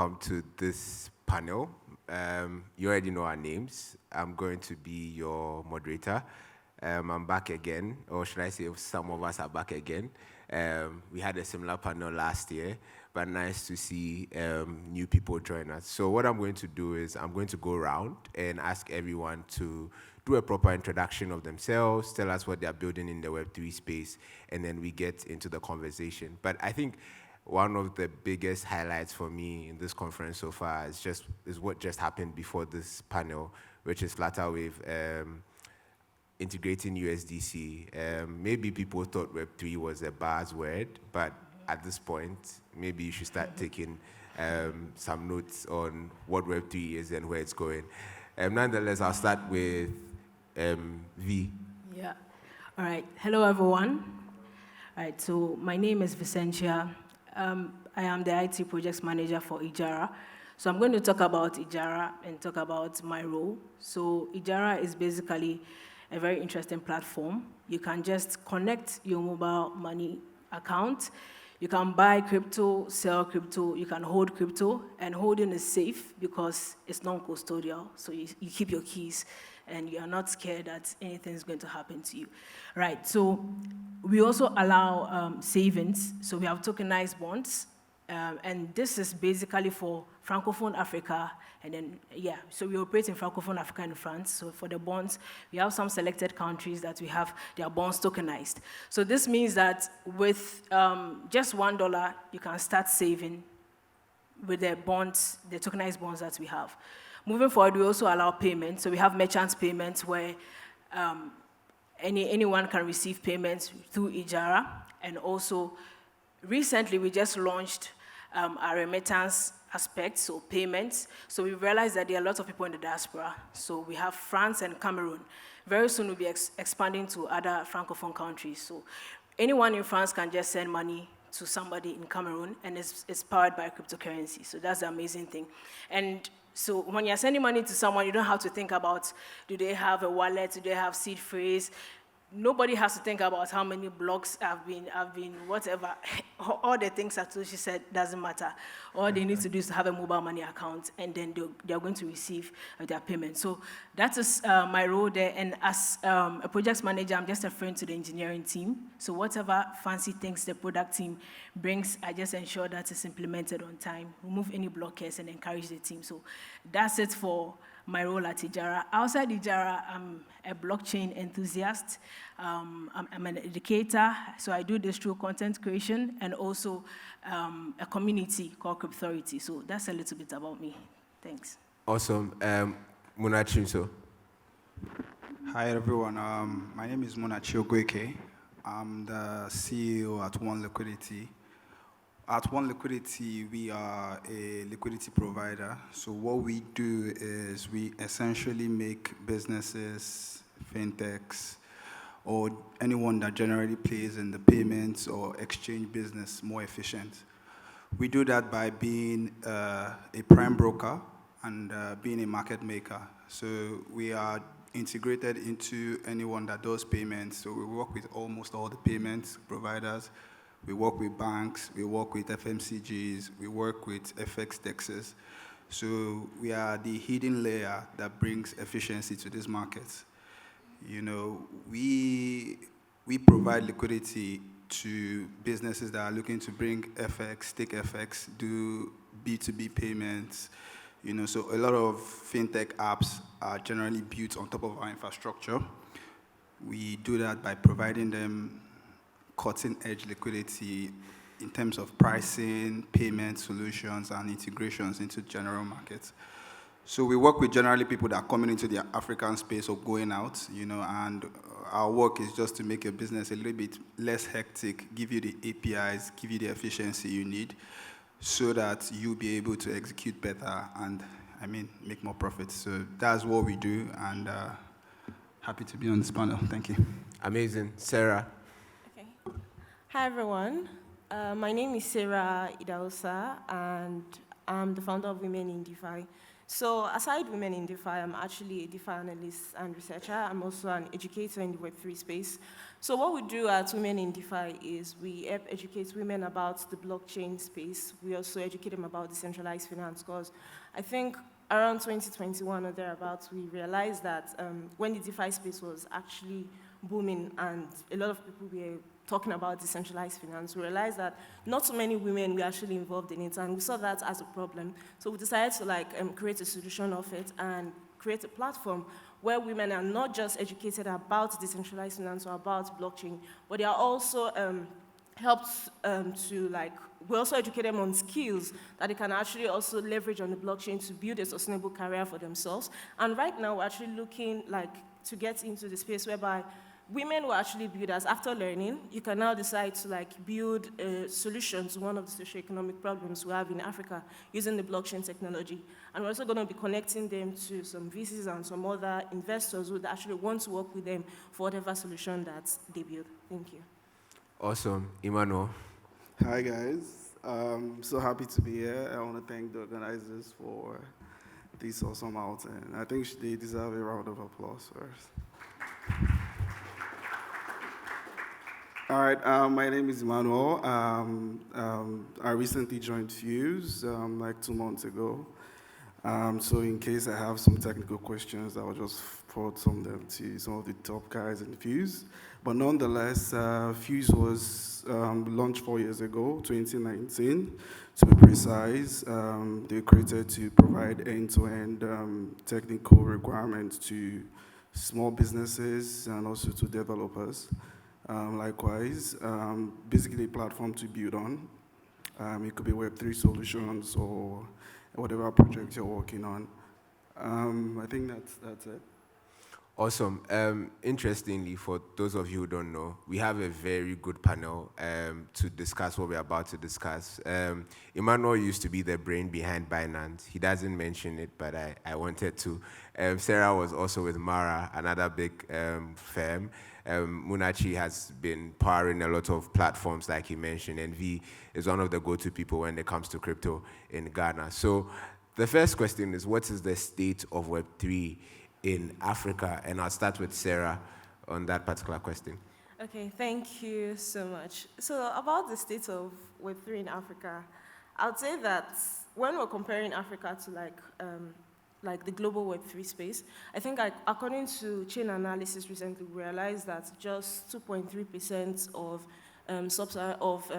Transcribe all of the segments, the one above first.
welcome to this panel. You already know our names. I'm going to be your moderator. I'm back again, or should I say some of us are back again. We had a similar panel last year, but nice to see new people join us. So what I'm going to do is I'm going to go around and ask everyone to do a proper introduction of themselves, tell us what they're building in the Web3 space, and then we get into the conversation. But I think one of the biggest highlights for me in this conference so far is what just happened before this panel, which is Flutterwave integrating USDC. Maybe people thought Web3 was a buzzword, but at this point, maybe you should start taking some notes on what Web3 is and where it's going. Nonetheless, I'll start with V. Yeah. All right. Hello, everyone. All right. So my name is Vicentia. I am the IT projects manager for Ejara. So I'm going to talk about Ejara and talk about my role. So Ejara is basically a very interesting platform. You can just connect your mobile money account. You can buy crypto, sell crypto, you can hold crypto, and holding is safe because it's non-custodial. So you keep your keys and you're not scared that anything's going to happen to you. Right, so we also allow savings. So we have tokenized bonds, and this is basically for Francophone Africa, and then, yeah, so we operate in Francophone Africa and France. So for the bonds, we have some selected countries that we have their bonds tokenized. So this means that with just $1, you can start saving with the bonds, the tokenized bonds that we have. Moving forward, we also allow payments. So we have merchant payments where anyone can receive payments through Ejara. And also, recently, we just launched our remittance aspect, so payments. So we realized that there are lots of people in the diaspora. So we have France and Cameroon. Very soon we'll be expanding to other Francophone countries. So anyone in France can just send money to somebody in Cameroon, and it's powered by cryptocurrency. So that's the amazing thing. And so when you're sending money to someone, you don't have to think about, do they have a wallet, do they have seed phrase? Nobody has to think about how many blocks have been whatever. All the things that she said doesn't matter. All they need to do is to have a mobile money account, and then they're going to receive their payment. So that is my role there. And as a project manager, I'm just a friend to the engineering team. So whatever fancy things the product team brings, I just ensure that it's implemented on time, remove any blockers, and encourage the team. So that's it for my role at Ejara. Outside Ejara, I'm a blockchain enthusiast. I'm an educator, so I do this through content creation and also a community called Cryptority. So that's a little bit about me. Thanks. Awesome. Munachimso. Hi, everyone. My name is Ogueke. I'm the CEO at OneLiquidity. At OneLiquidity, we are a liquidity provider. So what we do is we essentially make businesses, fintechs, or anyone that generally plays in the payments or exchange business more efficient. We do that by being a prime broker and being a market maker. So we are integrated into anyone that does payments. So we work with almost all the payments providers. We work with banks, we work with FMCGs, we work with FX dexes. So we are the hidden layer that brings efficiency to these markets. You know, we provide liquidity to businesses that are looking to bring FX, take FX, do B2B payments. You know, so a lot of fintech apps are generally built on top of our infrastructure. We do that by providing them cutting-edge liquidity in terms of pricing, payment solutions, and integrations into general markets. So we work with generally people that are coming into the African space or going out, you know, and our work is just to make your business a little bit less hectic, give you the APIs, give you the efficiency you need, so that you'll be able to execute better and, make more profits. So that's what we do, and happy to be on this panel. Thank you. Amazing. Sarah. Hi, everyone. My name is Sarah Idahosa, and I'm the founder of Women in DeFi. So aside women in DeFi, I'm actually a DeFi analyst and researcher. I'm also an educator in the Web3 space. So what we do at Women in DeFi is we help educate women about the blockchain space. We also educate them about decentralized finance, because I think around 2021 or thereabouts, we realized that when the DeFi space was actually booming and a lot of people were talking about decentralized finance, we realized that not so many women were actually involved in it, and we saw that as a problem. So we decided to create a solution of it and create a platform where women are not just educated about decentralized finance or about blockchain, but they are also helped we also educate them on skills that they can actually also leverage on the blockchain to build a sustainable career for themselves. And right now, we're actually looking to get into the space whereby women were actually builders. After learning, you can now decide to build a solution to one of the socioeconomic problems we have in Africa using the blockchain technology. And we're also going to be connecting them to some VCs and some other investors who would actually want to work with them for whatever solution that they build. Thank you. Awesome. Emmanuel. Hi, guys. So happy to be here. I want to thank the organizers for this awesome outing. I think they deserve a round of applause first. All right, my name is Emmanuel. I recently joined Fuse 2 months ago. So in case I have some technical questions, I'll just forward some of them to some of the top guys in Fuse. But nonetheless, Fuse was launched 4 years ago, 2019, to be precise. They were created to provide end-to-end technical requirements to small businesses and also to developers. Likewise, basically a platform to build on. It could be Web3 solutions or whatever project you're working on. I think that's it. Awesome. Interestingly, for those of you who don't know, we have a very good panel to discuss what we're about to discuss. Emmanuel used to be the brain behind Binance. He doesn't mention it, but I wanted to. Sarah was also with Mara, another big firm. Munachi has been powering a lot of platforms, like he mentioned, and V is one of the go-to people when it comes to crypto in Ghana. So the first question is, what is the state of Web3 in Africa? And I'll start with Sarah on that particular question. Okay, thank you so much. So about the state of Web3 in Africa, I would say that when we're comparing Africa to the global Web3 space, I think according to chain analysis recently, we realized that just 2.3% of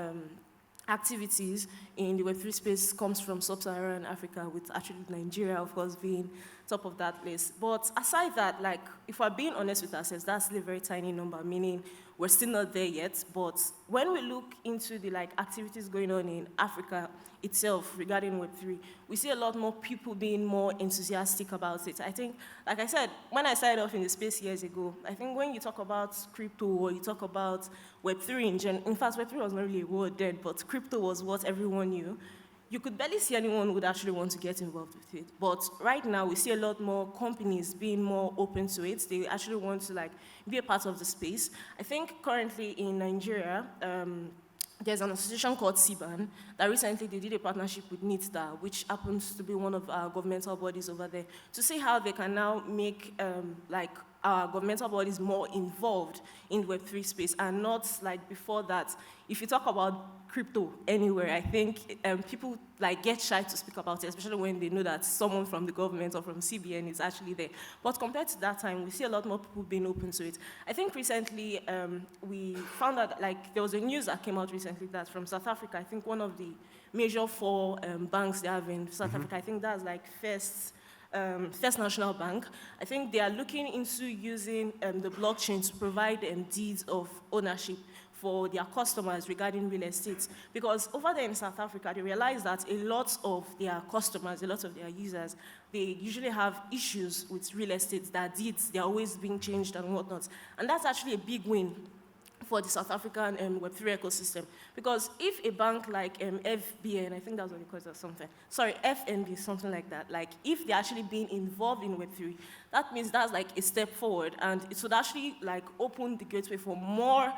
activities in the Web3 space comes from sub-Saharan Africa, with actually Nigeria, of course, being top of that list. But aside that, if we're being honest with ourselves, that's still a very tiny number, meaning we're still not there yet. But when we look into the activities going on in Africa itself regarding Web3, we see a lot more people being more enthusiastic about it. I think, like I said, when I started off in the space years ago, I think when you talk about crypto or you talk about Web3 in fact, Web3 was not really a word then, but crypto was what everyone knew. You could barely see anyone who would actually want to get involved with it. But right now, we see a lot more companies being more open to it. They actually want to be a part of the space. I think currently in Nigeria, there's an association called CBAN that recently they did a partnership with NITDA, which happens to be one of our governmental bodies over there, to see how they can now make our governmental bodies more involved in Web3 space, and not like before that. If you talk about crypto anywhere, I think people get shy to speak about it, especially when they know that someone from the government or from CBN is actually there. But compared to that time, we see a lot more people being open to it. I think recently we found out there was a news that came out recently that from South Africa, I think one of the major 4 banks they have in South Africa, I think that's First National Bank. I think they are looking into using the blockchain to provide deeds of ownership for their customers regarding real estate. Because over there in South Africa, they realize that a lot of their customers, a lot of their users, they usually have issues with real estate, that deeds, they're always being changed and whatnot. And that's actually a big win for the South African Web3 ecosystem. Because if a bank like FBN, I think that's what it calls or something, sorry, FNB, something like that, if they're actually being involved in Web3, that means that's a step forward, and it would actually open the gateway for more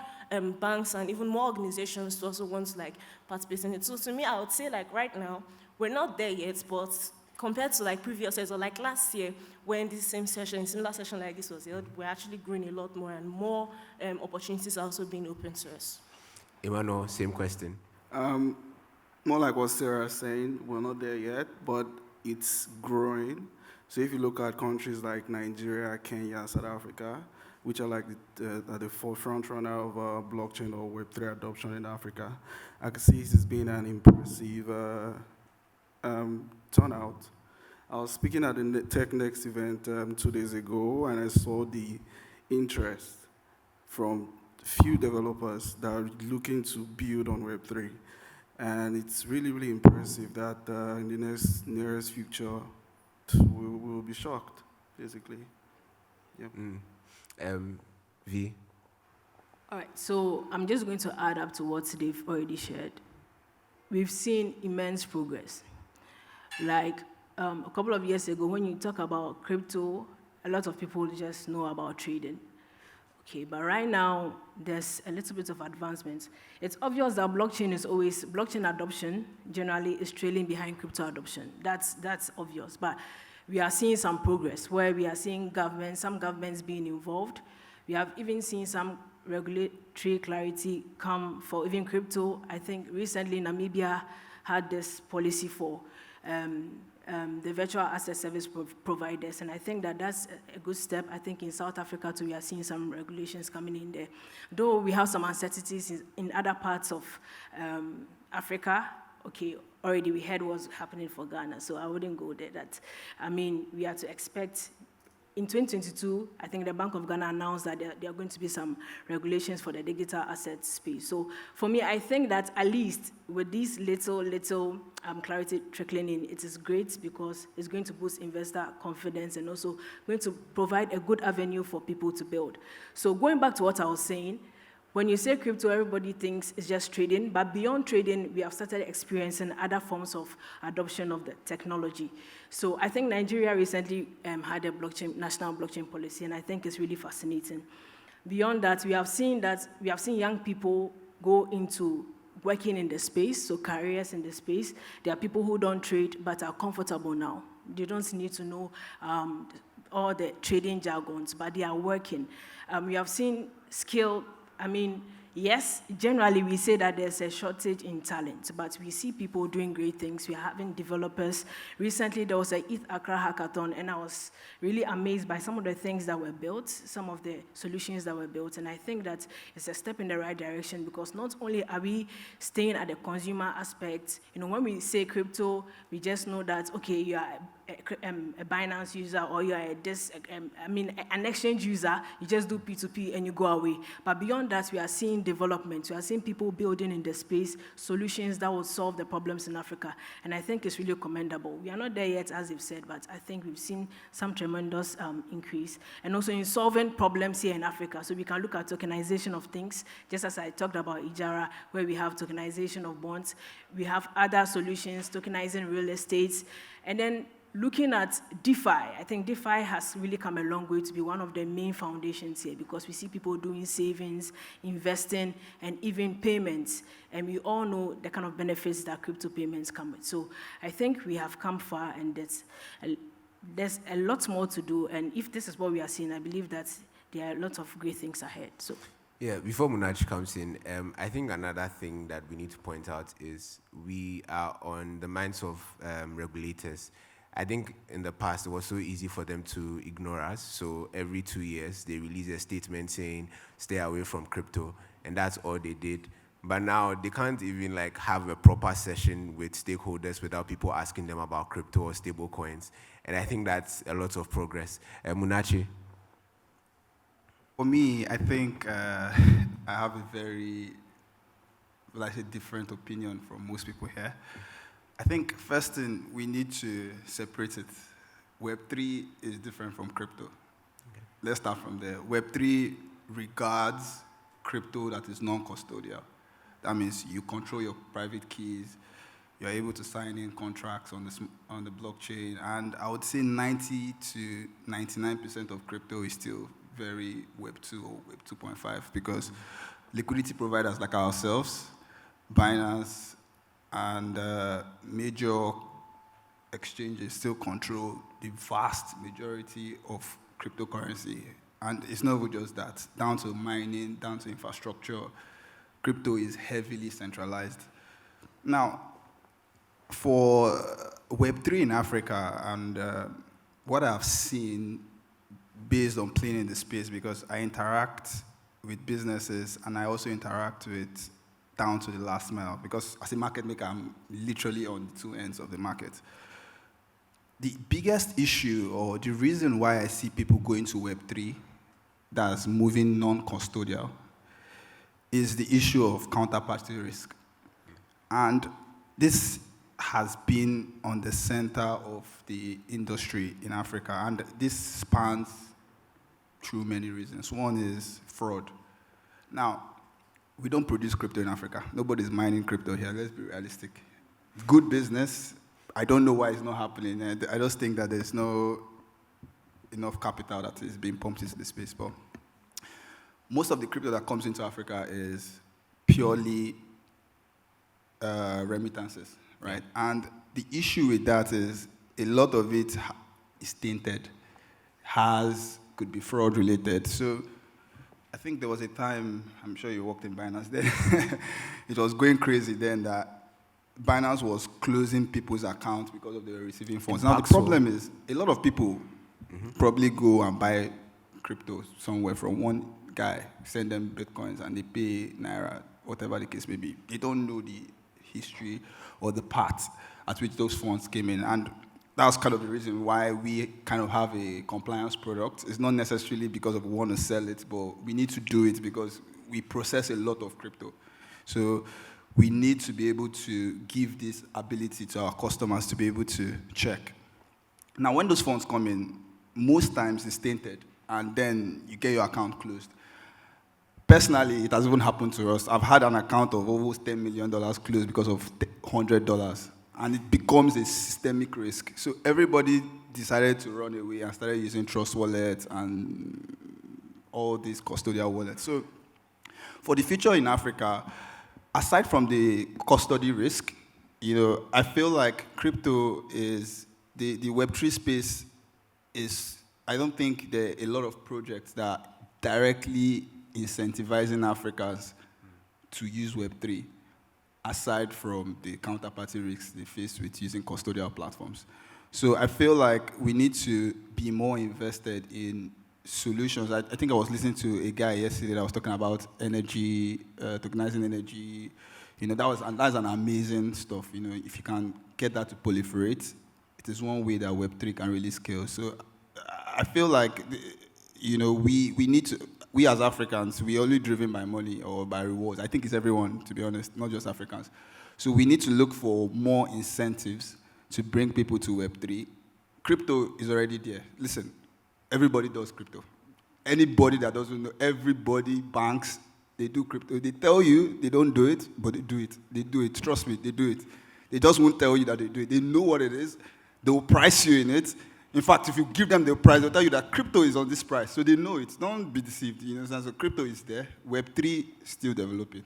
banks and even more organizations to also want to participate in it. So to me, I would say right now, we're not there yet, but compared to like previous years or like last year when this similar session like this was held, we're actually growing a lot more and more opportunities are also being open to us. Emmanuel, same question. More like what Sarah is saying, we're not there yet, but it's growing. So if you look at countries like Nigeria, Kenya, South Africa, which are like the forefront runner of blockchain or Web3 adoption in Africa, I can see this has been an impressive turnout. I was speaking at the Tech Next event 2 days ago, and I saw the interest from few developers that are looking to build on Web3. And it's really, really impressive that in the nearest future, we'll be shocked, basically. Yeah. V? All right, so I'm just going to add up to what they've already shared. We've seen immense progress. Like a couple of years ago, when you talk about crypto, a lot of people just know about trading. Okay, but right now, there's a little bit of advancement. It's obvious that blockchain adoption generally is trailing behind crypto adoption. That's obvious, but we are seeing some progress where we are seeing some governments being involved. We have even seen some regulatory clarity come for even crypto. I think recently Namibia had this policy for the virtual asset service providers, and I think that that's a good step. I think in South Africa too, we are seeing some regulations coming in there. Though we have some uncertainties in other parts of Africa, okay, already we heard what's happening for Ghana, so I wouldn't go there. We are to expect. In 2022, I think the Bank of Ghana announced that there are going to be some regulations for the digital asset space. So for me, I think that at least with this little clarity trickling in, it is great because it's going to boost investor confidence and also going to provide a good avenue for people to build. So going back to what I was saying, when you say crypto, everybody thinks it's just trading, but beyond trading, we have started experiencing other forms of adoption of the technology. So I think Nigeria recently had a national blockchain policy, and I think it's really fascinating. Beyond that, we have seen young people go into working in the space, so careers in the space. There are people who don't trade but are comfortable now. They don't need to know all the trading jargons, but they are working. We have seen yes, generally we say that there's a shortage in talent, but we see people doing great things. We are having developers. Recently, there was a ETH Accra hackathon, and I was really amazed by some of the things that were built, some of the solutions that were built, and I think that it's a step in the right direction because not only are we staying at the consumer aspect, when we say crypto, we just know that, okay, you are a Binance user or you are an exchange user, you just do P2P and you go away. But beyond that, we are seeing development. We are seeing people building in the space solutions that will solve the problems in Africa. And I think it's really commendable. We are not there yet, as you've said, but I think we've seen some tremendous increase. And also in solving problems here in Africa. So we can look at tokenization of things, just as I talked about Ejara, where we have tokenization of bonds. We have other solutions, tokenizing real estate. And then looking at DeFi, I think DeFi has really come a long way to be one of the main foundations here because we see people doing savings, investing, and even payments. And we all know the kind of benefits that crypto payments come with. So I think we have come far, and there's a lot more to do. And if this is what we are seeing, I believe that there are a lot of great things ahead. So. Yeah, before Munach comes in, I think another thing that we need to point out is we are on the minds of regulators. I think in the past, it was so easy for them to ignore us. So every 2 years, they release a statement saying, stay away from crypto. And that's all they did. But now they can't even have a proper session with stakeholders without people asking them about crypto or stable coins. And I think that's a lot of progress. Munachi? For me, I think I have a very, different opinion from most people here. I think first thing, we need to separate it. Web3 is different from crypto. Okay. Let's start from there. Web3 regards crypto that is non-custodial. That means you control your private keys, you're able to sign in contracts on the blockchain, and I would say 90 to 99% of crypto is still very Web2 or Web 2.5 because liquidity providers like ourselves, Binance, and major exchanges still control the vast majority of cryptocurrency. And it's not even just that. Down to mining, down to infrastructure, crypto is heavily centralized. Now, for Web3 in Africa, and what I've seen based on playing in the space, because I interact with businesses and I also interact with down to the last mile, because as a market maker, I'm literally on the two ends of the market. The biggest issue, or the reason why I see people going to Web3 that's moving non-custodial, is the issue of counterparty risk. And this has been on the center of the industry in Africa, and this spans through many reasons. One is fraud. Now, we don't produce crypto in Africa. Nobody's mining crypto here, let's be realistic. Good business. I don't know why it's not happening. I just think that there's no enough capital that is being pumped into the space. But most of the crypto that comes into Africa is purely remittances, right? And the issue with that is a lot of it is tainted, could be fraud related. So I think there was a time, I'm sure you worked in Binance then, it was going crazy then that Binance was closing people's accounts because of they were receiving funds. Now the problem is, a lot of people probably go and buy crypto somewhere from one guy, send them Bitcoins, and they pay Naira, whatever the case may be. They don't know the history or the path at which those funds came in. And that's kind of the reason why we kind of have a compliance product. It's not necessarily because we want to sell it, but we need to do it because we process a lot of crypto. So we need to be able to give this ability to our customers to be able to check. Now, when those funds come in, most times it's tainted, and then you get your account closed. Personally, it has even happened to us. I've had an account of almost $10 million closed because of $100. And it becomes a systemic risk. So everybody decided to run away and started using Trust Wallet and all these custodial wallets. So for the future in Africa, aside from the custody risk, I feel like crypto is, the Web3 space is, I don't think there are a lot of projects that are directly incentivizing Africans to use Web3. Aside from the counterparty risks they face with using custodial platforms. So I feel like we need to be more invested in solutions. I think I was listening to a guy yesterday that was talking about energy, tokenizing energy. That's an amazing stuff. If you can get that to proliferate, it is one way that Web3 can really scale. So I feel like, we need to, we as Africans, we're only driven by money or by rewards. I think it's everyone, to be honest, not just Africans. So we need to look for more incentives to bring people to Web3. Crypto is already there. Listen, everybody does crypto. Anybody that doesn't know, everybody, banks, they do crypto. They tell you they don't do it, but they do it. They do it. Trust me, they do it. They just won't tell you that they do it. They know what it is. They will price you in it. In fact, if you give them the price, they'll tell you that crypto is on this price. So they know it. Don't be deceived. So crypto is there. Web3 still developing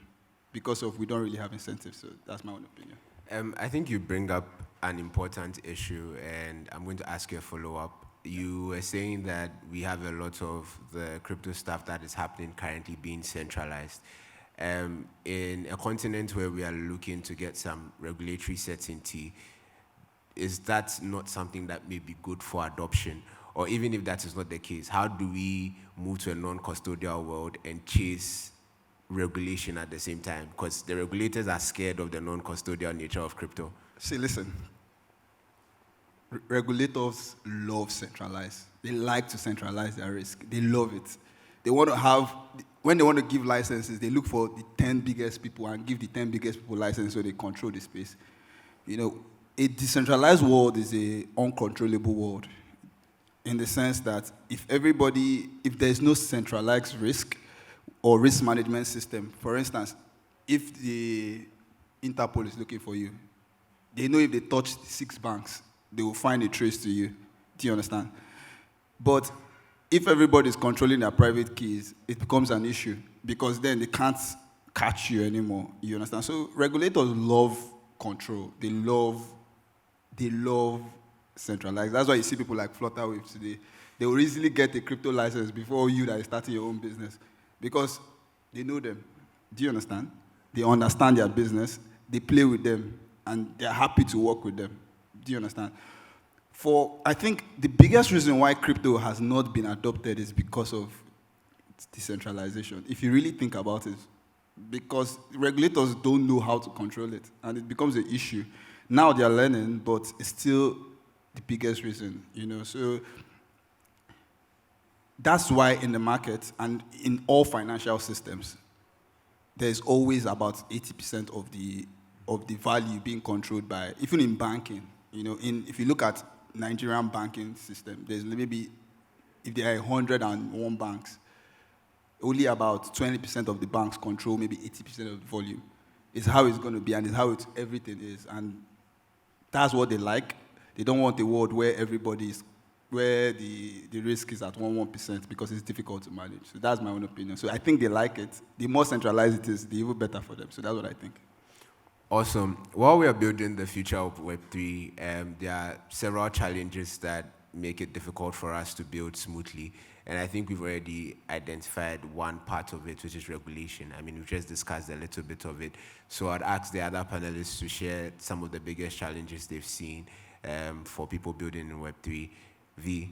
because we don't really have incentives. So that's my own opinion. I think you bring up an important issue, and I'm going to ask you a follow-up. You were saying that we have a lot of the crypto stuff that is happening currently being centralized. In a continent where we are looking to get some regulatory certainty, is that not something that may be good for adoption? Or even if that is not the case, how do we move to a non-custodial world and chase regulation at the same time? Because the regulators are scared of the non-custodial nature of crypto. See, listen. Regulators love centralize. They like to centralize their risk. They love it. They want to have, when they want to give licenses, they look for the 10 biggest people and give the 10 biggest people license so they control the space. A decentralized world is an uncontrollable world in the sense that if there's no centralized risk or risk management system, for instance, if the Interpol is looking for you, they know if they touch 6 banks, they will find a trace to you. Do you understand? But if everybody is controlling their private keys, it becomes an issue because then they can't catch you anymore. You understand? So regulators love control. They love they love centralized. That's why you see people like Flutterwave today. They will easily get a crypto license before you that is starting your own business because they know them. Do you understand? They understand their business, they play with them, and they're happy to work with them. Do you understand? I think the biggest reason why crypto has not been adopted is because of decentralization. If you really think about it, because regulators don't know how to control it, and it becomes an issue. Now they're learning, but it's still the biggest reason, So that's why in the market and in all financial systems, there's always about 80% of the value being controlled by, even in banking, if you look at Nigerian banking system, there's maybe, if there are 101 banks, only about 20% of the banks control maybe 80% of the volume. It's how it's going to be, and it's how everything is, and that's what they like. They don't want a world where where the risk is at 1% because it's difficult to manage. So that's my own opinion. So I think they like it. The more centralized it is, the even better for them. So that's what I think. Awesome. While we are building the future of Web3, there are several challenges that make it difficult for us to build smoothly. And I think we've already identified one part of it, which is regulation. I mean, we've just discussed a little bit of it. So I'd ask the other panelists to share some of the biggest challenges they've seen for people building in Web3. V?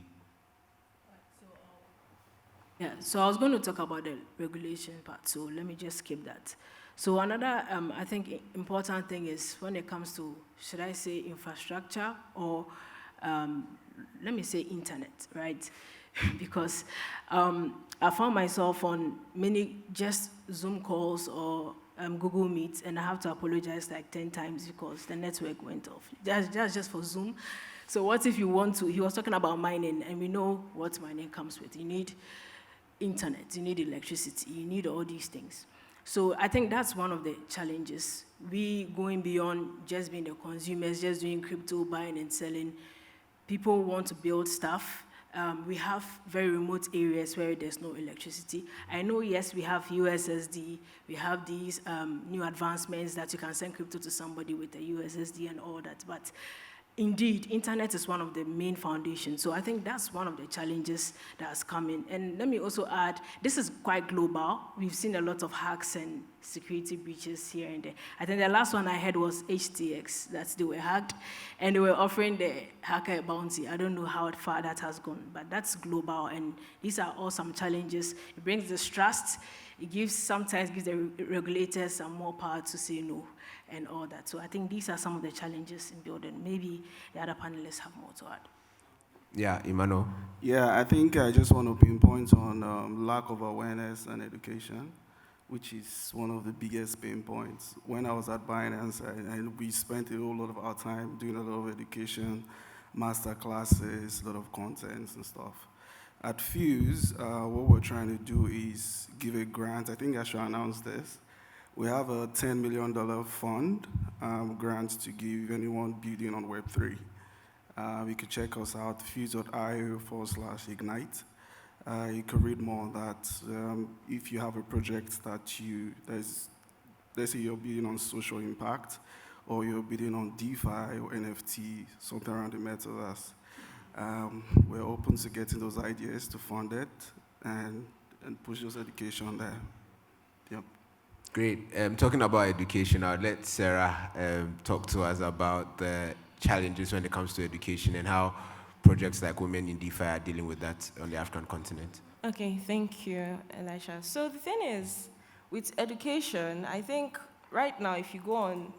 Yeah, so I was going to talk about the regulation part, so let me just skip that. So another, I think, important thing is when it comes to, should I say infrastructure or, let me say internet, right? Because I found myself on many just Zoom calls or Google Meets, and I have to apologize like 10 times because the network went off. That's just for Zoom. So what if you want to, he was talking about mining, and we know what mining comes with. You need internet, you need electricity, you need all these things. So I think that's one of the challenges. We going beyond just being the consumers, just doing crypto, buying and selling. People want to build stuff. We have very remote areas where there's no electricity. I know, yes, we have USSD, we have these new advancements that you can send crypto to somebody with a USSD and all that, but indeed, internet is one of the main foundations. So I think that's one of the challenges that has come in. And let me also add, this is quite global. We've seen a lot of hacks and security breaches here and there. I think the last one I heard was HTX, that they were hacked, and they were offering the hacker a bounty. I don't know how far that has gone, but that's global, and these are all some challenges. It brings distrust. It sometimes gives the regulators some more power to say no and all that. So I think these are some of the challenges in building. Maybe the other panelists have more to add. Yeah, Emmanuel. Yeah, I think I just want to pinpoint on lack of awareness and education, which is one of the biggest pain points. When I was at Binance, we spent a whole lot of our time doing a lot of education, master classes, a lot of contents and stuff. At Fuse, what we're trying to do is give a grant. I think I should announce this. We have a $10 million fund grant to give anyone building on Web3. You can check us out, fuse.io/ignite. You can read more on that. If you have a project that let's say you're building on social impact, or you're building on DeFi or NFT, something around the metaverse, we're open to getting those ideas to fund it and push those education there. Yep. Great. Talking about education, I'll let Sarah talk to us about the challenges when it comes to education and how projects like Women in DeFi are dealing with that on the African continent. Okay, thank you, Elisha. So the thing is, with education, I think right now, if you go on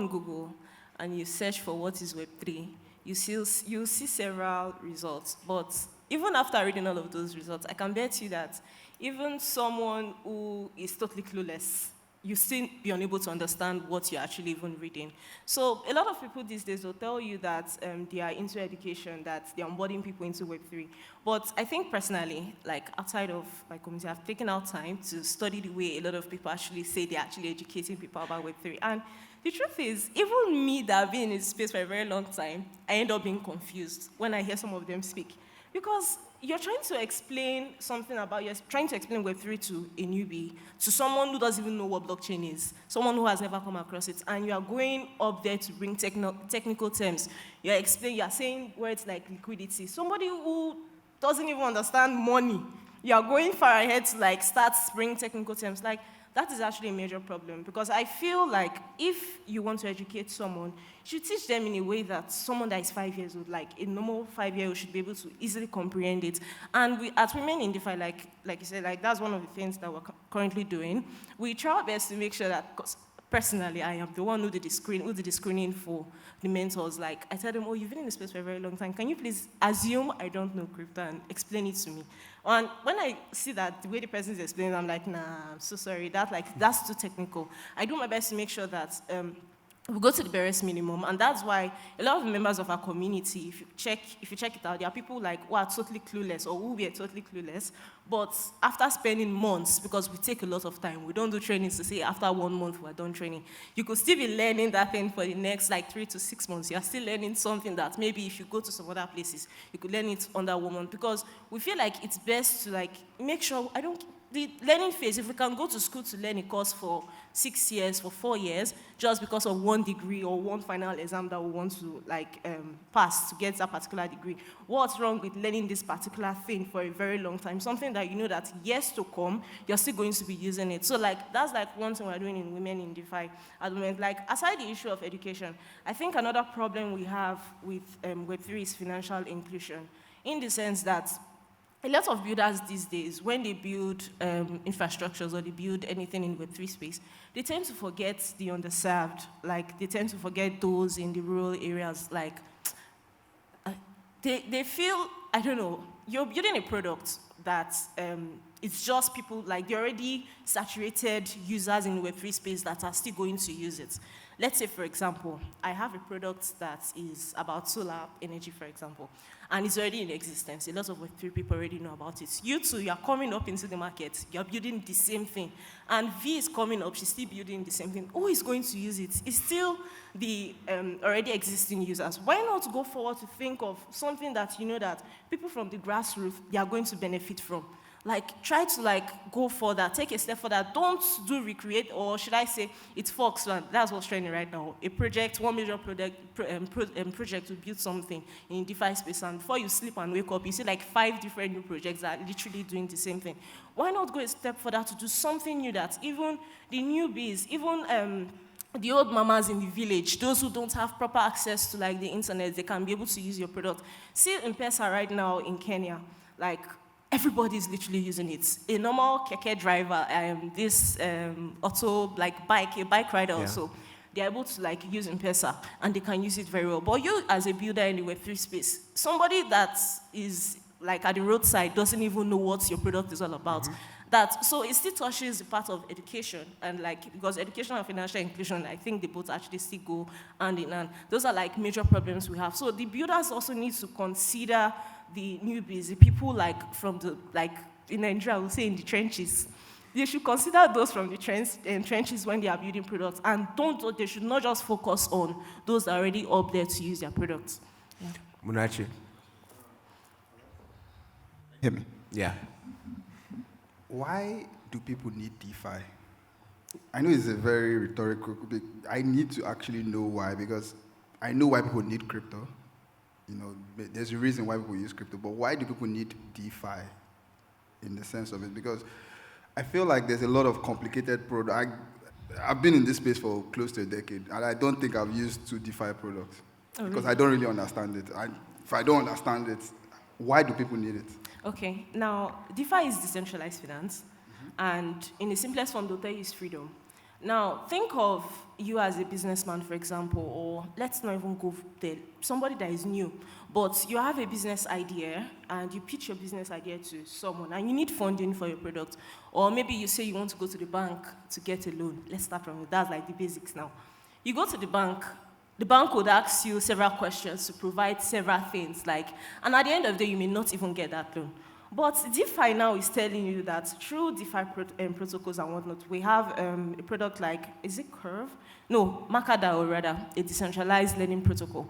Google and you search for what is Web3, you see several results. But even after reading all of those results, I can bet you that even someone who is totally clueless, you still be unable to understand what you're actually even reading. So a lot of people these days will tell you that they are into education, that they're onboarding people into Web3. But I think personally, like outside of my community, I've taken out time to study the way a lot of people actually say they're actually educating people about Web3. And the truth is, even me that have been in this space for a very long time, I end up being confused when I hear some of them speak. Because you're trying to explain something about, you're trying to explain Web3 to a newbie, to someone who doesn't even know what blockchain is, someone who has never come across it, and you are going up there to bring technical terms. You're saying words like liquidity. Somebody who doesn't even understand money, you are going far ahead to like start bringing technical terms. Like, that is actually a major problem, because I feel like if you want to educate someone, you should teach them in a way that someone that is 5 years old, like a normal 5-year-old, should be able to easily comprehend it. And we, as Women in DeFi, like you said, like that's one of the things that we're currently doing. We try our best to make sure that, because personally, I am the one who did the screening for the mentors. Like, I tell them, oh, you've been in this space for a very long time. Can you please assume I don't know crypto and explain it to me? And when I see that the way the person is explaining, I'm like, nah, I'm so sorry. That's too technical. I do my best to make sure that we go to the barest minimum, and that's why a lot of the members of our community, if you check it out, there are people like who are totally clueless or who were totally clueless, but after spending months, because we take a lot of time, we don't do trainings to say after 1 month we're done training. You could still be learning that thing for the next like 3 to 6 months. You're still learning something that maybe if you go to some other places, you could learn it under 1 month, because we feel like it's best to like make sure, the learning phase, if we can go to school to learn a course for 6 years, for 4 years, just because of one degree or one final exam that we want to like pass to get that particular degree, what's wrong with learning this particular thing for a very long time? Something that you know that years to come, you're still going to be using it. So like, that's like one thing we're doing in Women in DeFi at the moment. Like, aside the issue of education, I think another problem we have with Web3 is financial inclusion, in the sense that a lot of builders these days, when they build infrastructures or they build anything in Web3 space, they tend to forget the underserved. Like, they tend to forget those in the rural areas. Like, they feel, I don't know, you're building a product that it's just people, like, they're already saturated users in the Web3 space that are still going to use it. Let's say, for example, I have a product that is about solar energy, for example, and it's already in existence. A lot of Web3 people already know about it. You too, you're coming up into the market, you're building the same thing, and V is coming up, she's still building the same thing. Who is going to use it? It's still the already existing users. Why not go forward to think of something that you know that people from the grassroots, they are going to benefit from? Like, try to like go further, take a step further. Don't do recreate, or should I say, it's Fox. That's what's trending right now. A project, one major project to build something in DeFi space, and before you sleep and wake up, you see like 5 different new projects that are literally doing the same thing. Why not go a step further to do something new that even the newbies, even the old mamas in the village, those who don't have proper access to like the internet, they can be able to use your product. See M-Pesa right now in Kenya, like, everybody is literally using it. A normal keke driver, this auto, like a bike rider also, they're able to like use M-Pesa, and they can use it very well. But you, as a builder in the Web3 space, somebody that is like at the roadside doesn't even know what your product is all about. So it still touches the part of education, and like, because education and financial inclusion, I think they both actually still go hand in hand. Those are like major problems we have. So the builders also need to consider the newbies, the people like from the, like in Nigeria, we'll say in the trenches. They should consider those from the trenches when they are building products, and they should not just focus on those that are already up there to use their products. Yeah. Munachi. Hear me? Yeah. Why do people need DeFi? I know it's a very rhetorical, I need to actually know why, because I know why people need crypto. You know, there's a reason why people use crypto, but why do people need DeFi in the sense of it? Because I feel like there's a lot of complicated products. I've been in this space for close to a decade, and I don't think I've used 2 DeFi products because I don't really understand it. If I don't understand it, why do people need it? Okay, now, DeFi is decentralized finance, and in the simplest form, they'll tell you is freedom. Now, think of you as a businessman, for example, or let's not even go there, somebody that is new, but you have a business idea, and you pitch your business idea to someone, and you need funding for your product. Or maybe you say you want to go to the bank to get a loan. Let's start from it. That's like the basics now. You go to the bank would ask you several questions to provide several things, like, and at the end of the day, you may not even get that loan. But DeFi now is telling you that through DeFi protocols and whatnot, we have a product like, is it Curve? No, Macadao, rather, a decentralized lending protocol.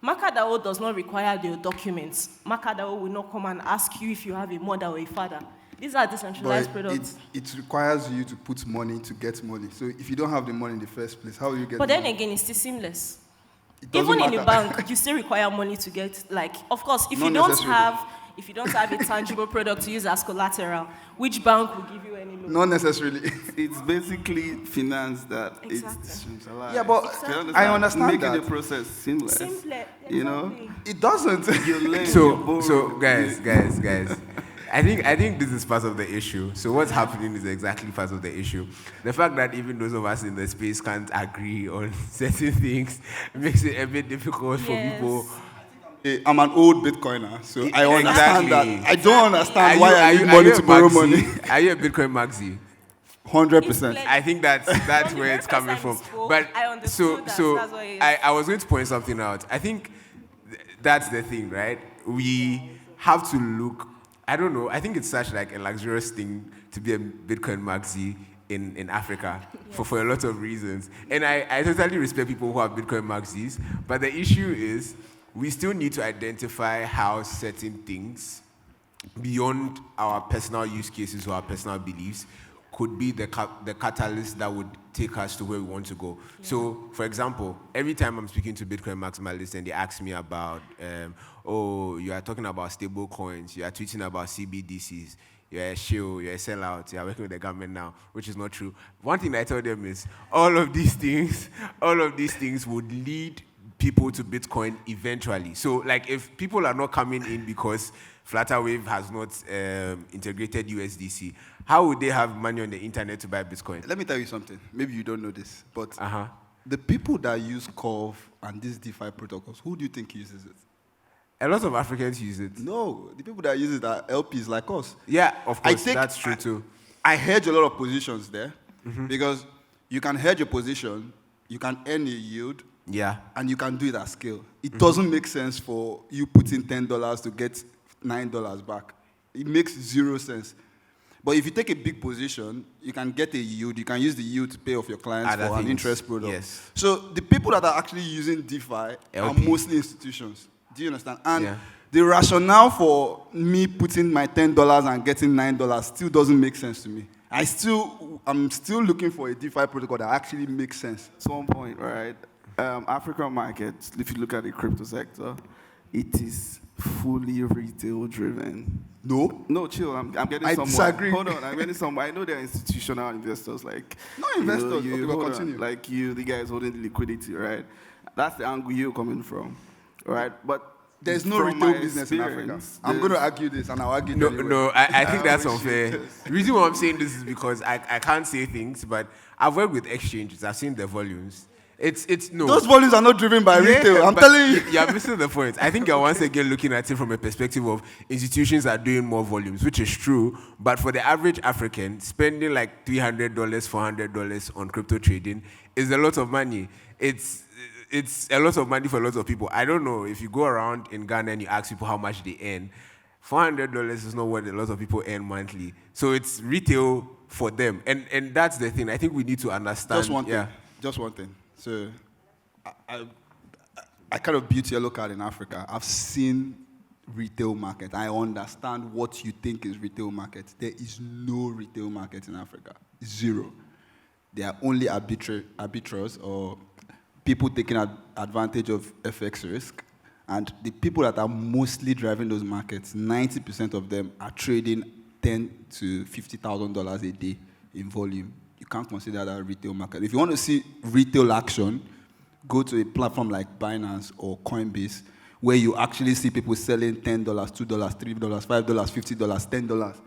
MakerDAO does not require your documents. MakerDAO will not come and ask you if you have a mother or a father. These are decentralized products. It requires you to put money to get money. So if you don't have the money in the first place, how will you get But the then money? again, it's still seamless. Doesn't Even in a matter. bank, you still require money to get, like, of course, if Not you don't necessarily. have a tangible product to use as collateral, which bank will give you any loan? Not necessarily. It's basically finance that Exactly. it's decentralized. Yeah, but Exactly. I understand Making that. the process seamless. Simpler, You know? exactly. It doesn't. You lend, you So borrow. guys. I think this is part of the issue. So what's happening is exactly part of the issue. The fact that even those of us in the space can't agree on certain things makes it a bit difficult for Yes. people. I'm an old Bitcoiner, so I understand Exactly. that. I don't understand Are why you- I are need you- money are you to a borrow maxi? money. Are you a Bitcoin maxi? 100%. I think that's From the where very it's first coming time from. we spoke, But I understood that. That's what it is. I was going to point something out. I think that's the thing, right? We have to look. I don't know. I think it's such like a luxurious thing to be a Bitcoin maxi in Africa for a lot of reasons. And I totally respect people who have Bitcoin maxis. But the issue is we still need to identify how certain things beyond our personal use cases or our personal beliefs could be the catalyst that would take us to where we want to go. Yeah. So, for example, every time I'm speaking to Bitcoin maximalists and they ask me about, you are talking about stable coins, you are tweeting about CBDCs, you're a shill, you're a sellout, you're working with the government now, which is not true. One thing I tell them is all of these things would lead people to Bitcoin eventually. So, like, if people are not coming in because Flutterwave has not integrated USDC, how would they have money on the internet to buy Bitcoin? Let me tell you something. Maybe you don't know this, but Uh-huh. the people that use Curve and these DeFi protocols, who do you think uses it? A lot of Africans use it. No, the people that use it are LPs like us. Yeah, of course, think that's true too. I hedge a lot of positions there because you can hedge a position, you can earn a yield, Yeah. and you can do it at scale. It doesn't make sense for you putting $10 to get $9 back. It makes zero sense. But if you take a big position, you can get a yield. You can use the yield to pay off your clients Other for an things, interest product. yes. So the people that are actually using DeFi are LP. mostly institutions. Do you understand? And Yeah. the rationale for me putting my $10 and getting $9 still doesn't make sense to me. I'm still looking for a DeFi protocol that actually makes sense. At one point, right? African markets, if you look at the crypto sector, it is fully retail driven. No, chill. I'm getting I somewhere. disagree. Hold on, I'm getting somewhere. I know there are institutional investors like Not investors. Okay, but hold on, continue. like you, the guys holding the liquidity, right? That's the angle you're coming from, right? But There's no from retail my business in Africa. experience, I'm going to there's- argue this, and I'll argue No, it anyway. no, I think that's wish unfair. it The reason why I'm saying this is because I can't say things, but I've worked with exchanges. I've seen the volumes. It's no. Those volumes are not driven by Yeah, retail. I'm but telling you. You're missing the point. I think you're once again looking at it from a perspective of institutions are doing more volumes, which is true. But for the average African, spending like $300, $400 on crypto trading is a lot of money. It's a lot of money for a lot of people. I don't know if you go around in Ghana and you ask people how much they earn. $400 is not what a lot of people earn monthly. So it's retail for them, and that's the thing. I think we need to understand. Just one thing. Yeah. Just one thing. So, I kind of built Yellow Card in Africa. I've seen retail market. I understand what you think is retail market. There is no retail market in Africa. Zero. There are only arbiters or people taking advantage of FX risk. And the people that are mostly driving those markets, 90% of them are trading $10,000 to $50,000 a day in volume. You can't consider that a retail market. If you want to see retail action, go to a platform like Binance or Coinbase, where you actually see people selling $10, $2, $3, $5, $50, $10.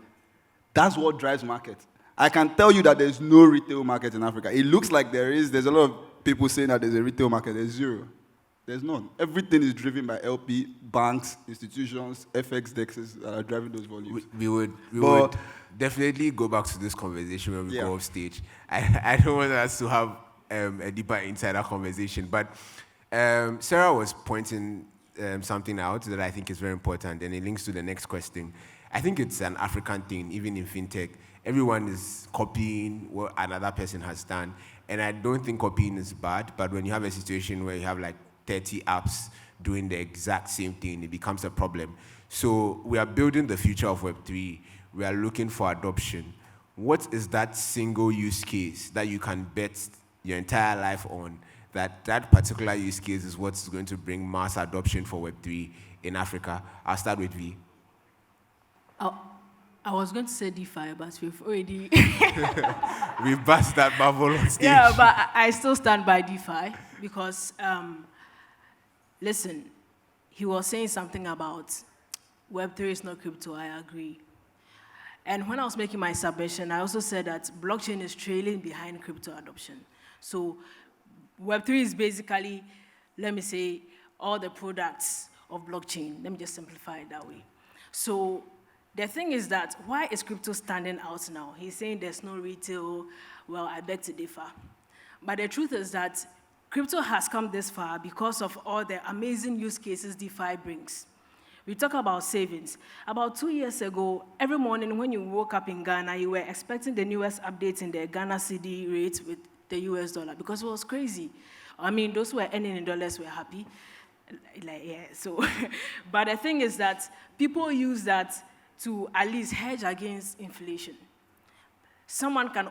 That's what drives market. I can tell you that there's no retail market in Africa. It looks like there is. There's a lot of people saying that there's a retail market. There's zero. There's none. Everything is driven by LP, banks, institutions, FX dexes that are driving those volumes. We would definitely go back to this conversation when we go off stage. I don't want us to have a deeper insider conversation, but Sarah was pointing something out that I think is very important, and it links to the next question. I think it's an African thing, even in fintech. Everyone is copying what another person has done, and I don't think copying is bad, but when you have a situation where you have like 30 apps doing the exact same thing, it becomes a problem. So we are building the future of Web3. We are looking for adoption. What is that single use case that you can bet your entire life on, that particular use case is what's going to bring mass adoption for Web3 in Africa? I'll start with V. I was going to say DeFi, but we've already... We've burst that bubble on stage. Yeah, but I still stand by DeFi because, listen, he was saying something about Web3 is not crypto. I agree. And when I was making my submission, I also said that blockchain is trailing behind crypto adoption. So Web3 is basically, let me say, all the products of blockchain. Let me just simplify it that way. So the thing is that, why is crypto standing out now? He's saying there's no retail. Well, I beg to differ. But the truth is that crypto has come this far because of all the amazing use cases DeFi brings. We talk about savings. About 2 years ago, every morning when you woke up in Ghana, you were expecting the newest updates in the Ghana cedi rate with the US dollar because it was crazy. I mean, those who were earning in dollars were happy. Like, yeah, so. But the thing is that people use that to at least hedge against inflation. Someone can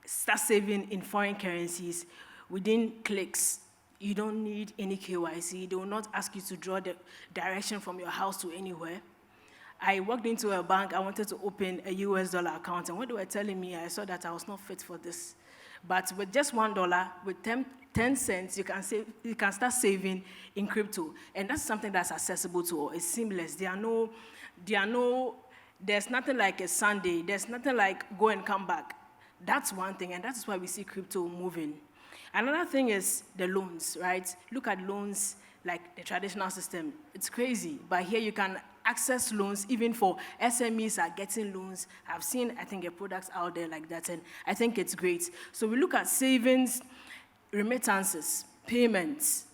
start saving in foreign currencies within clicks. You don't need any KYC. They will not ask you to draw the direction from your house to anywhere. I walked into a bank. I wanted to open a US dollar account. And when they were telling me, I saw that I was not fit for this. But with just $1, with 10 cents, you can start saving in crypto. And that's something that's accessible to all. It's seamless. There's nothing like a Sunday. There's nothing like go and come back. That's one thing. And that's why we see crypto moving. Another thing is the loans, right? Look at loans like the traditional system. It's crazy, but here you can access loans even for SMEs are getting loans. I've seen, I think, products out there like that, and I think it's great. So we look at savings, remittances, payments.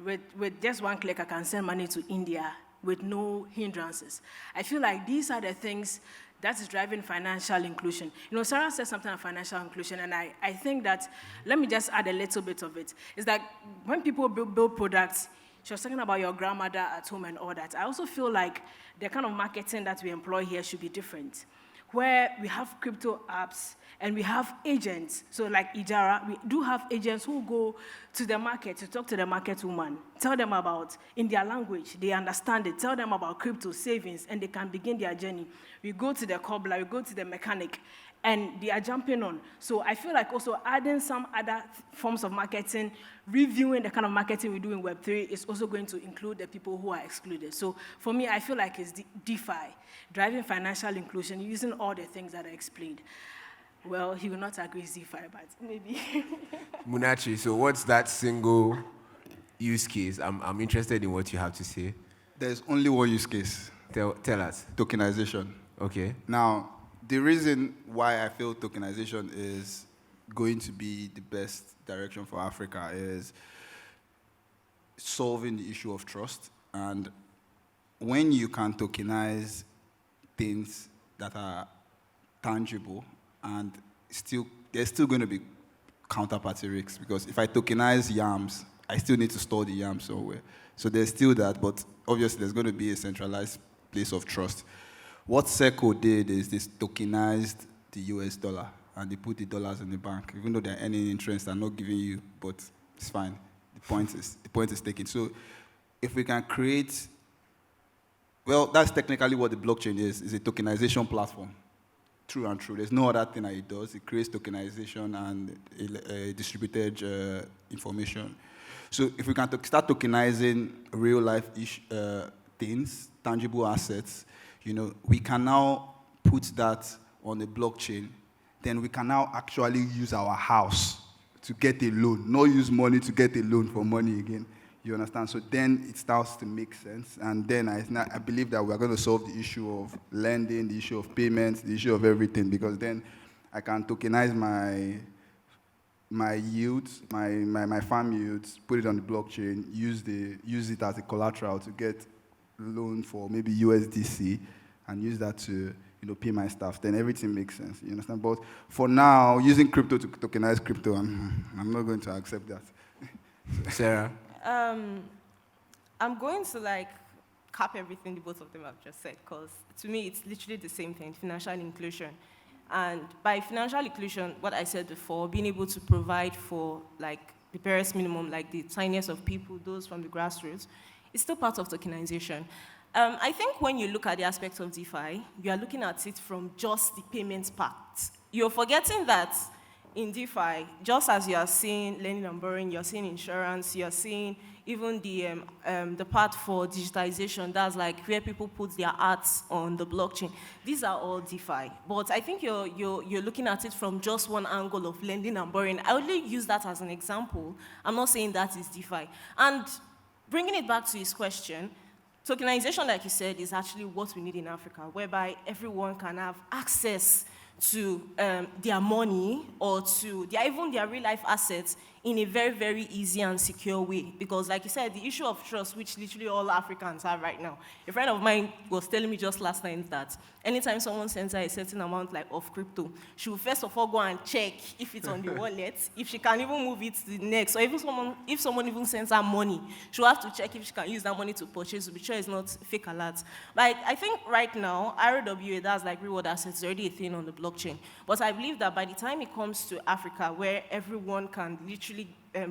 With just one click, I can send money to India with no hindrances. I feel like these are the things that is driving financial inclusion. You know, Sarah said something about financial inclusion, and I think that, let me just add a little bit of it. It's that when people build products, she was talking about your grandmother at home and all that. I also feel like the kind of marketing that we employ here should be different, where we have crypto apps and we have agents. So like Ejara, we do have agents who go to the market to talk to the market woman, tell them about, in their language, they understand it, tell them about crypto savings, and they can begin their journey. We go to the cobbler, we go to the mechanic, and they are jumping on. So I feel like also adding some other forms of marketing, reviewing the kind of marketing we do in Web3 is also going to include the people who are excluded. So for me, I feel like it's DeFi, driving financial inclusion, using all the things that I explained. Well, he will not agree with DeFi, but maybe. Munachi, so what's that single use case? I'm interested in what you have to say. There's only one use case. Tell us. Tokenization. Okay. Now, the reason why I feel tokenization is going to be the best direction for Africa is solving the issue of trust. And when you can tokenize things that are tangible, and there's still going to be counterparty risks, because if I tokenize yams, I still need to store the yams somewhere. So there's still that, but obviously there's going to be a centralized place of trust. What Seco did is they tokenized the US dollar, and they put the dollars in the bank. Even though they're earning interest, they're not giving you, but it's fine. The point is taken. So if we can create, well, that's technically what the blockchain is a tokenization platform. True and true. There's no other thing that it does. It creates tokenization and distributed information. So if we can start tokenizing real-life things, tangible assets, you know, we can now put that on the blockchain. Then we can now actually use our house to get a loan, not use money to get a loan for money again. You understand? So then it starts to make sense. And then I believe that we're going to solve the issue of lending, the issue of payments, the issue of everything, because then I can tokenize my yields, my farm yields, put it on the blockchain, use it as a collateral to get loan for maybe USDC, and use that to pay my staff. Then everything makes sense. You understand? But for now, using crypto to tokenize crypto, I'm not going to accept that. Sarah? I'm going to like cap everything the both of them have just said, because to me it's literally the same thing, financial inclusion. And by financial inclusion, what I said before, being able to provide for like the barest minimum, like the tiniest of people, those from the grassroots, is still part of tokenization. I think when you look at the aspect of DeFi, you are looking at it from just the payments part. You're forgetting that in DeFi, just as you are seeing lending and borrowing, you're seeing insurance, you're seeing even the part for digitization, that's like where people put their arts on the blockchain. These are all DeFi. But I think you're looking at it from just one angle of lending and borrowing. I only use that as an example. I'm not saying that is DeFi. And bringing it back to his question, tokenization, like you said, is actually what we need in Africa, whereby everyone can have access to their money or to even their real-life assets in a very, very easy and secure way. Because like you said, the issue of trust, which literally all Africans have right now. A friend of mine was telling me just last night that anytime someone sends her a certain amount of crypto, she will first of all go and check if it's on the wallet, if she can even move it to the next, or even if someone even sends her money, she'll have to check if she can use that money to purchase to be sure it's not fake alerts. But I think right now, RWA, that's like reward assets, is already a thing on the blockchain. But I believe that by the time it comes to Africa, where everyone can literally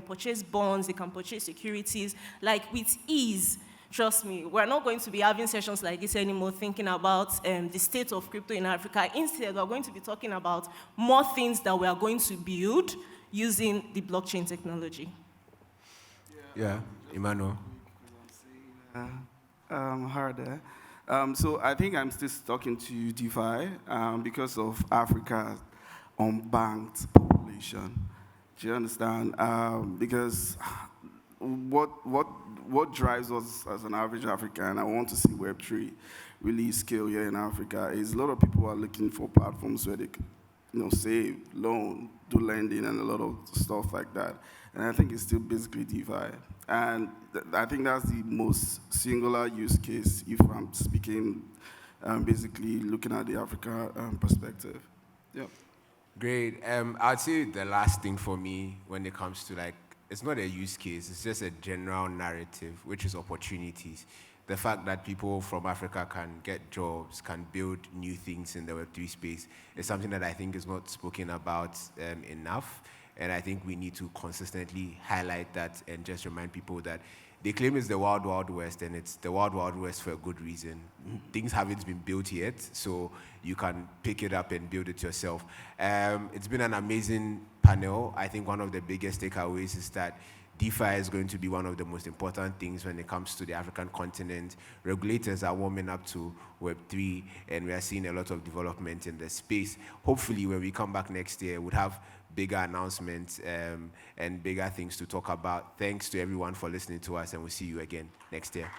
purchase bonds, they can purchase securities, like with ease, trust me, we're not going to be having sessions like this anymore thinking about the state of crypto in Africa. Instead, we're going to be talking about more things that we are going to build using the blockchain technology. Yeah, Emmanuel. Hard there. So I think I'm still talking to DeFi because of Africa's unbanked population. Do you understand? Because what drives us as an average African, I want to see Web3 really scale here in Africa, is a lot of people are looking for platforms where they can, save, loan, do lending, and a lot of stuff like that. And I think it's still basically DeFi. And I think that's the most singular use case if I'm speaking, basically looking at the Africa perspective. Yeah. Great. I'd say the last thing for me when it comes to it's not a use case, it's just a general narrative, which is opportunities. The fact that people from Africa can get jobs, can build new things in the Web3 space is something that I think is not spoken about enough. And I think we need to consistently highlight that and just remind people that they claim it's the Wild Wild West, and it's the Wild Wild West for a good reason. Things haven't been built yet, so you can pick it up and build it yourself. It's been an amazing panel. I think one of the biggest takeaways is that DeFi is going to be one of the most important things when it comes to the African continent. Regulators are warming up to Web3, and we are seeing a lot of development in the space. Hopefully, when we come back next year, we'll have bigger announcements and bigger things to talk about. Thanks to everyone for listening to us, and we'll see you again next year.